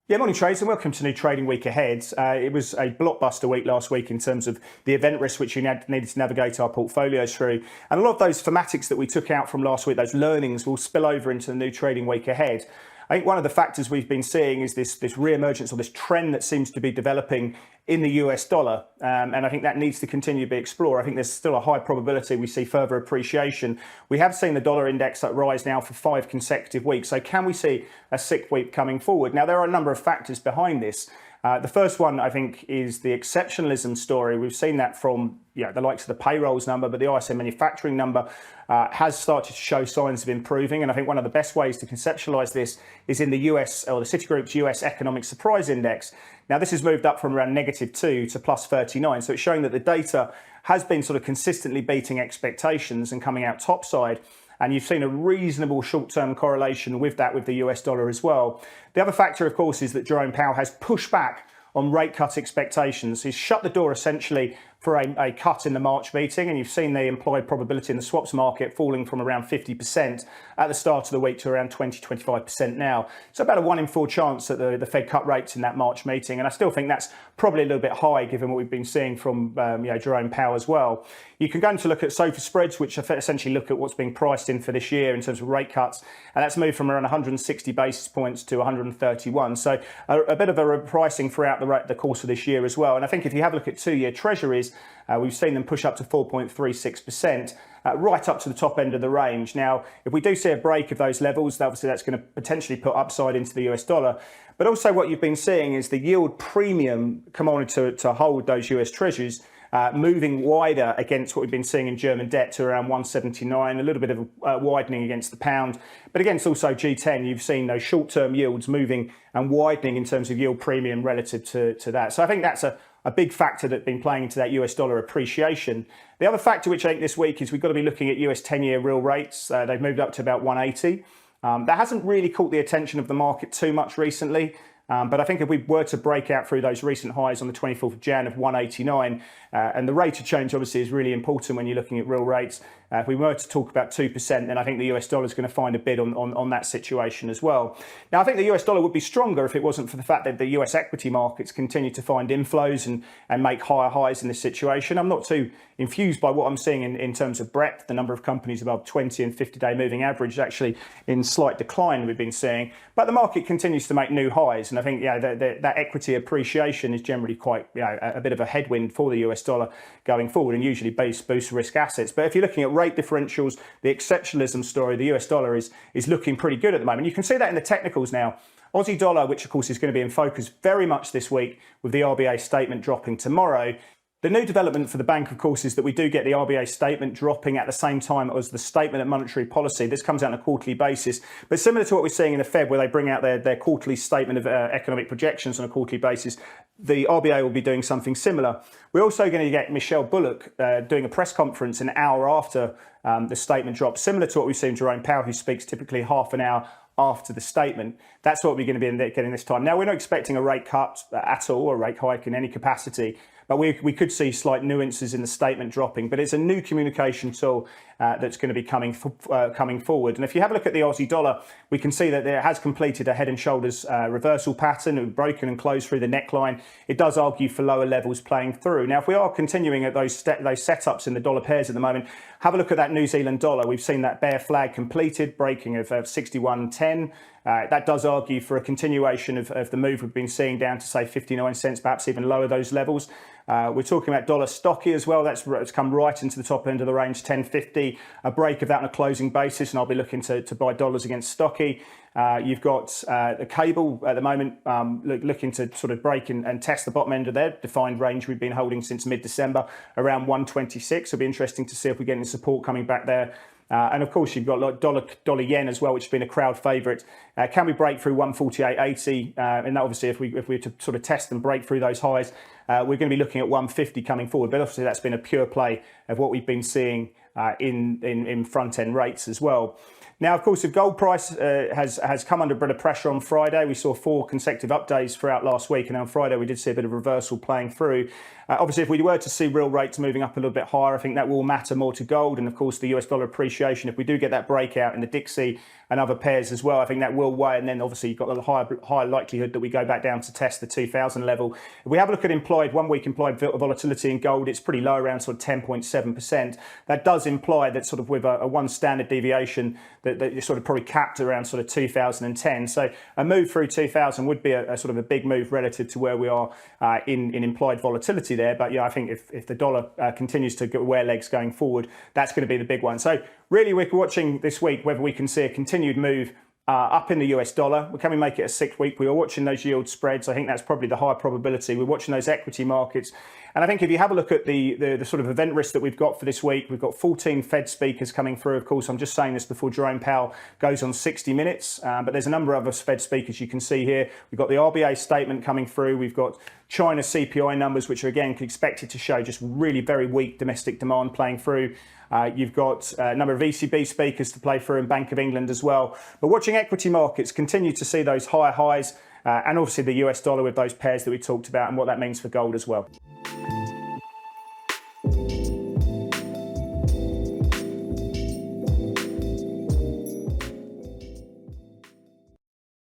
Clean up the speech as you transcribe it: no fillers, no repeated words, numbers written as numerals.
Yeah, morning traders and welcome to New Trading Week Ahead. It was a blockbuster week last week in terms of the event risk which we needed to navigate our portfolios through. And a lot of those thematics that we took out from last week, those learnings, will spill over into the New Trading Week Ahead. I think one of the factors we've been seeing is this re-emergence or this trend that seems to be developing in the US dollar. And I think that needs to continue to be explored. I think there's still a high probability we see further appreciation. We have seen the dollar index rise now for 5 consecutive weeks. So can we see a 6th week coming forward? Now, there are a number of factors behind this. The first one, I think, is the exceptionalism story. We've seen that from the likes of the payrolls number, but the ISM manufacturing number has started to show signs of improving. And I think one of the best ways to conceptualize this is in the US, or the Citigroup's US Economic Surprise Index. Now, this has moved up from around -2 to +39. So it's showing that the data has been sort of consistently beating expectations and coming out topside. And you've seen a reasonable short-term correlation with that with the US dollar as well. The other factor, of course, is that Jerome Powell has pushed back on rate cut expectations. He's shut the door essentially for a cut in the March meeting, and you've seen the implied probability in the swaps market falling from around 50% at the start of the week to around 20-25% now. So about a 1 in 4 chance that the Fed cut rates in that March meeting, and I still think that's probably a little bit high given what we've been seeing from Jerome Powell as well. You can go to look at SOFR spreads, which essentially look at what's being priced in for this year in terms of rate cuts, and that's moved from around 160 basis points to 131. So a bit of a repricing throughout the course of this year as well. And I think if you have a look at 2-year treasuries, we've seen them push up to 4.36%, right up to the top end of the range. Now, if we do see a break of those levels, obviously that's going to potentially put upside into the US dollar. But also what you've been seeing is the yield premium come on to hold those US treasuries, moving wider against what we've been seeing in German debt to around 179, a little bit of widening against the pound. But against also G10, you've seen those short-term yields moving and widening in terms of yield premium relative to that. So I think that's a big factor that's been playing into that US dollar appreciation. The other factor which I think this week is we've got to be looking at US 10-year real rates. They've moved up to about 180. That hasn't really caught the attention of the market too much recently. But I think if we were to break out through those recent highs on the 24th of Jan of 189, and the rate of change obviously is really important when you're looking at real rates. If we were to talk about 2%, then I think the US dollar is going to find a bid on that situation as well. Now, I think the US dollar would be stronger if it wasn't for the fact that the US equity markets continue to find inflows and make higher highs in this situation. I'm not too infused by what I'm seeing in terms of breadth. The number of companies above 20 and 50-day moving average is actually in slight decline we've been seeing. But the market continues to make new highs. And I think that equity appreciation is generally quite a bit of a headwind for the US dollar going forward, and usually boosts risk assets. But if you're looking at rate differentials, the exceptionalism story, the US dollar is looking pretty good at the moment. You can see that in the technicals now. Aussie dollar, which of course is going to be in focus very much this week with the RBA statement dropping tomorrow. The new development for the bank, of course, is that we do get the RBA statement dropping at the same time as the statement of monetary policy. This comes out on a quarterly basis, but similar to what we're seeing in the Fed, where they bring out their quarterly statement of economic projections on a quarterly basis, the RBA will be doing something similar. We're also going to get Michelle Bullock doing a press conference an hour after the statement drops, similar to what we've seen Jerome Powell, who speaks typically half an hour after the statement. That's what we're going to be getting this time. Now, we're not expecting a rate cut at all, or a rate hike in any capacity, but we could see slight nuances in the statement dropping. But it's a new communication tool that's going to be coming forward. And if you have a look at the Aussie dollar, we can see that it has completed a head and shoulders reversal pattern, broken and closed through the neckline. It does argue for lower levels playing through. Now, if we are continuing at those setups in the dollar pairs at the moment, have a look at that New Zealand dollar. We've seen that bear flag completed, breaking of 61.10. That does argue for a continuation of the move we've been seeing down to, say, 59 cents, perhaps even lower those levels. We're talking about dollar stocky as well. That's come right into the top end of the range, 10.50. A break of that on a closing basis, and I'll be looking to buy dollars against stocky. You've got the cable at the moment looking to sort of break and test the bottom end of their defined range we've been holding since mid-December, around 126. It'll be interesting to see if we get any support coming back there. And of course, you've got like dollar yen as well, which has been a crowd favourite. Can we break through 148.80? And that obviously, if we were to sort of test and break through those highs, we're going to be looking at 150 coming forward. But obviously, that's been a pure play of what we've been seeing in front end rates as well. Now, of course, the gold price has come under a bit of pressure on Friday. We saw 4 consecutive up days throughout last week, and on Friday we did see a bit of reversal playing through. Obviously, if we were to see real rates moving up a little bit higher, I think that will matter more to gold, and of course the US dollar appreciation. If we do get that breakout in the Dixie and other pairs as well. I think that will weigh, and then obviously you've got the higher likelihood that we go back down to test the 2,000 level. If we have a look at implied 1 week implied volatility in gold, it's pretty low, around sort of 10.7%. That does imply that sort of with a one standard deviation that you're sort of probably capped around sort of 2010. So a move through 2000 would be a sort of a big move relative to where we are in implied volatility there. But yeah, I think if the dollar continues to wear legs going forward, that's going to be the big one. So really, we're watching this week whether we can see a continued move up in the US dollar. Can we make it a 6 week? We are watching those yield spreads. I think that's probably the high probability. We're watching those equity markets. And I think if you have a look at the sort of event risk that we've got for this week, we've got 14 Fed speakers coming through. Of course, I'm just saying this before Jerome Powell goes on 60 minutes. But there's a number of other Fed speakers you can see here. We've got the RBA statement coming through. We've got China CPI numbers, which are again expected to show just really very weak domestic demand playing through. You've got a number of ECB speakers to play through and Bank of England as well. But watching equity markets continue to see those higher highs and obviously the US dollar with those pairs that we talked about and what that means for gold as well.